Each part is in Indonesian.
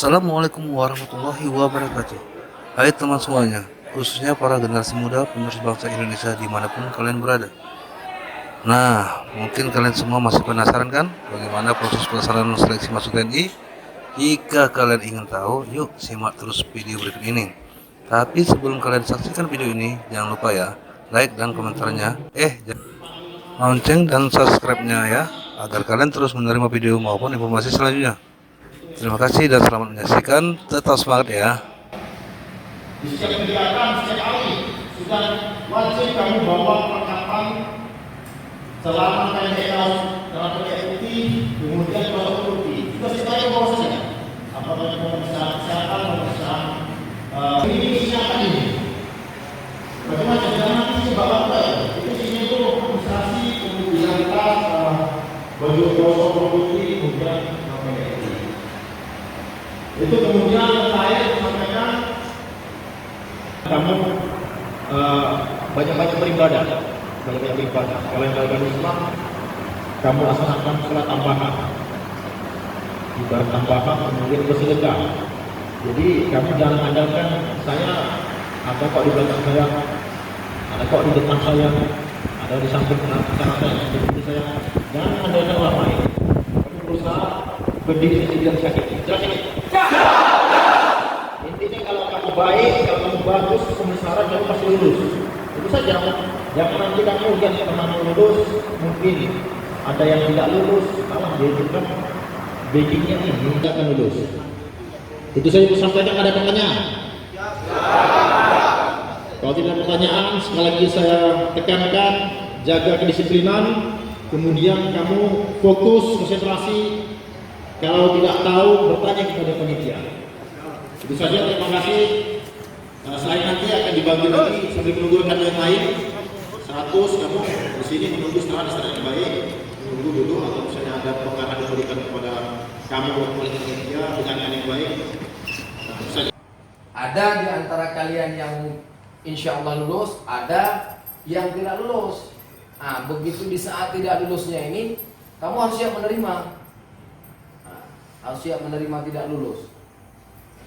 Assalamualaikum warahmatullahi wabarakatuh. Hai teman semuanya, khususnya para generasi muda penerus bangsa Indonesia dimanapun kalian berada. Nah, mungkin kalian semua masih penasaran kan bagaimana proses pelaksanaan seleksi masuk TNI? Jika kalian ingin tahu, yuk simak terus video berikut ini. Tapi sebelum kalian saksikan video ini, jangan lupa ya, like dan komentarnya, lonceng dan subscribe-nya ya, agar kalian terus menerima video maupun informasi selanjutnya. Terima kasih dan selamat menyaksikan. Tetap semangat ya. Di setiap kegiatan, setiap hari sudah wajib kamu bawa perlengkapan selama KML dalam pakai putih, kemudian bawa putih. Juga sesuai bawa saja. Apakah pemeriksaan kesehatan, pemeriksaan ini siapa ini? Bagaimana jangan nanti bawa apa ya? Itu isinya itu administrasi, kemudian tas, baju kosong putih, kemudian itu kemudian saya sampaikan kamu banyak-banyak beribadah, Kalau yang dalam Islam, kamu laksanakan sholat tambahan, ibarat tambahan, kemudian bersedekah. Jadi kamu jangan andalkan saya, ada kok di belakang saya, ada kok di depan saya, ada di samping saya, seperti saya. Jangan andalkan orang lain. Kamu berusaha berdiri sendiri dan sakit. Intinya kalau kamu baik, kalau kamu bagus, memenuhi syarat, kamu pasti lulus. Itu saja. Jangan nanti kamu yang pernah lulus, mungkin ada yang tidak lulus, malah dia juga backingnya ini tidak akan lulus. Itu saya sampaikan. Ada pertanyaan? Kalau tidak ada pertanyaan, sekali lagi saya tekankan, jaga kedisiplinan, kemudian kamu fokus, konsentrasi. Kalau tidak tahu, bertanya kepada panitia. Itu saja, terima kasih. Saya nanti akan dibagi lagi sambil menunggu rekan yang lain. 100 kamu di sini menunggu setelah yang baik, menunggu dulu, atau misalnya ada pengarahan diberikan kepada kamu oleh panitia dengan yang baik. Ada di antara kalian yang insya Allah lulus, ada yang tidak lulus. Nah, begitu di saat tidak lulusnya ini, kamu harus siap menerima. Harus siap menerima tidak lulus.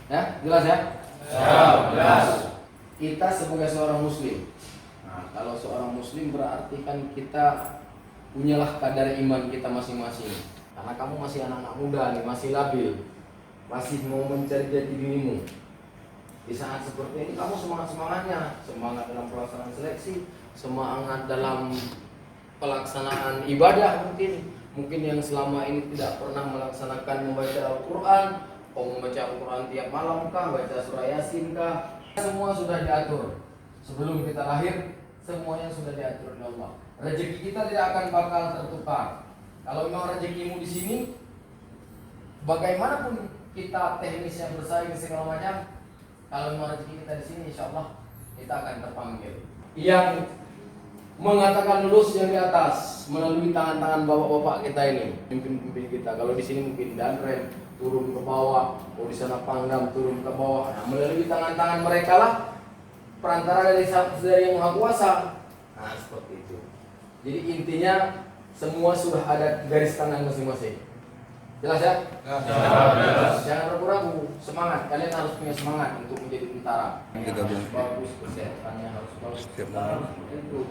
Ya, jelas ya? Jelas. Kita sebagai seorang muslim. Nah, kalau seorang muslim berarti kan kita punyalah kadar iman kita masing-masing. Karena kamu masih anak-anak muda nih, masih labil, masih mau mencari jati dirimu. Di saat seperti ini kamu semangat-semangatnya, semangat dalam pelaksanaan seleksi, semangat dalam pelaksanaan ibadah mungkin yang selama ini tidak pernah melaksanakan membaca Al-Quran, membaca Al-Quran tiap malam kah, baca surah Yasin kah, semua sudah diatur. Sebelum kita lahir, semuanya sudah diatur oleh Allah. Rezeki kita tidak akan bakal tertukar. Kalau memang rezekimu di sini, bagaimanapun kita teknisnya bersaing segala macam, kalau memang rezeki kita di sini, insya Allah kita akan terpanggil. Yang mengatakan lulus yang di atas melalui tangan-tangan bapak-bapak kita ini, pimpin-pimpin kita. Kalau di sini mungkin danrem turun ke bawah, kalau di sana pangdam turun ke bawah. Nah, melalui tangan-tangan mereka lah perantara dari yang Maha Kuasa. Nah, seperti itu. Jadi intinya semua sudah ada garis tangan masing-masing. Jelas ya? Jelas. Jangan ragu-ragu, semangat. Kalian harus punya semangat untuk menjadi tentara. Harus bagus, kesehatannya harus bagus. Itu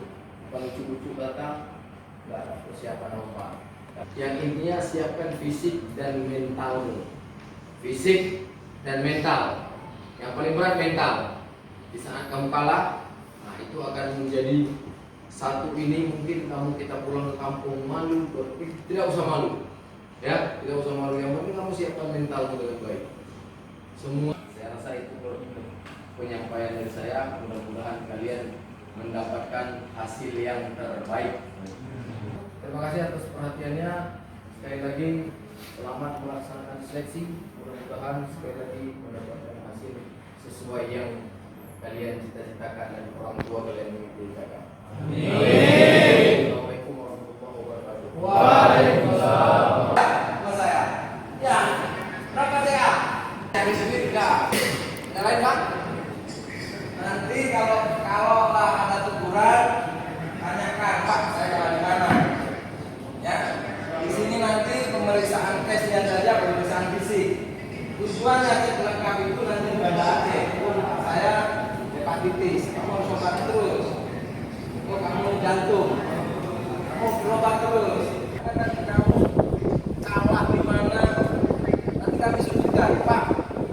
kalau lucu-lucu datang, nggak ada persiapan apa. Yang intinya siapkan fisik dan mental. Fisik dan mental. Yang paling berat mental. Di saat kamu kalah, nah itu akan menjadi satu ini mungkin kita pulang ke kampung malu, tidak usah malu. Ya, tidak usah malu, yang penting kamu siapkan mentalmu dengan baik. Semua, saya rasa itu penyampaian dari saya. Mudah-mudahan kalian mendapatkan hasil yang terbaik. Terima kasih atas perhatiannya. Sekali lagi selamat melaksanakan seleksi. Mudah-mudahan sekali lagi mendapatkan hasil sesuai yang kalian cita-citakan dan orang tua kalian mimpikan. Amin. Assalamualaikum warahmatullahi wabarakatuh. Waalaikumsalam. Nanti kalau lah ada teguran, tanyakan Pak, saya jalan di mana. Ya, di sini nanti pemeriksaan tesnya saja, pemeriksaan fisik. Tujuannya antum. Kamu berobat terus. Karena kamu kalah di mana? Nanti kami sebutkan, Pak.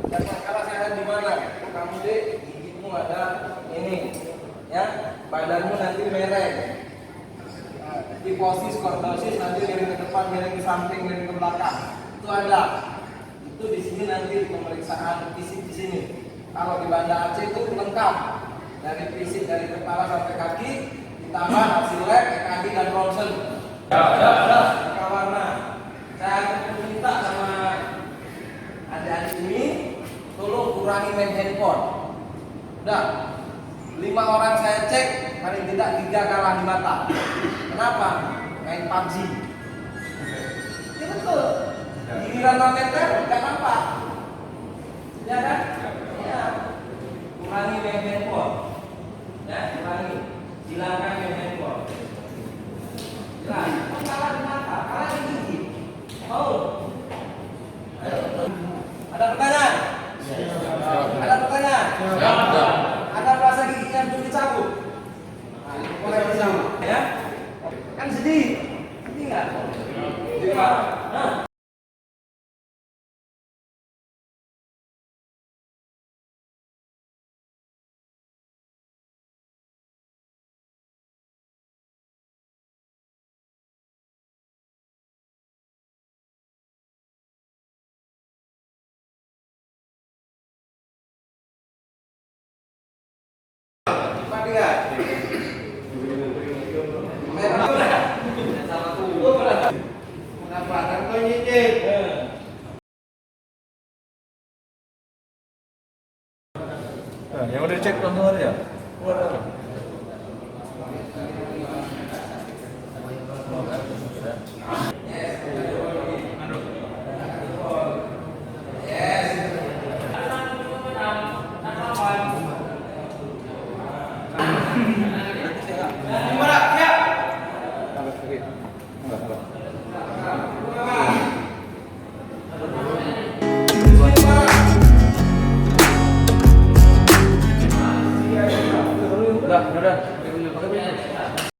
Dan kalah saya di mana? Kamu deh, gigimu ada ini, ya. Badanmu nanti merah. Kifosis, kortosis nanti miring ke depan, miring ke samping, miring ke belakang. Itu ada. Itu di sini nanti di pemeriksaan fisik di sini. Kalau di Banda Aceh itu lengkap dari fisik dari kepala sampai kaki, ditambah hasil lab, EKG dan ronsen. Warna. Saya minta sama adik-adik ini tolong kurangi main handphone. Udah. 5 orang saya cek, paling tidak 3 kalah di mata. Kenapa? Main PUBG. Ya betul. Giliran main nggak nampak. Ya kan? Ya. Kurangi main handphone. Ya, kurangi. Hilangkan main handphone. Jelas. Kalah di mata, kalah di gigi. Mau? Ayo. Ada pertanyaan? Ada pertanyaan? Ada rasa giginya belum dicabut? Boleh dicabut, ya? Kan sedih, sedih nggak? Sedih nggak? Nah. Cepat lihat. Kenapa? Kan kau nyicip. Yang udah dicek langsung aja. Gimana? Siap.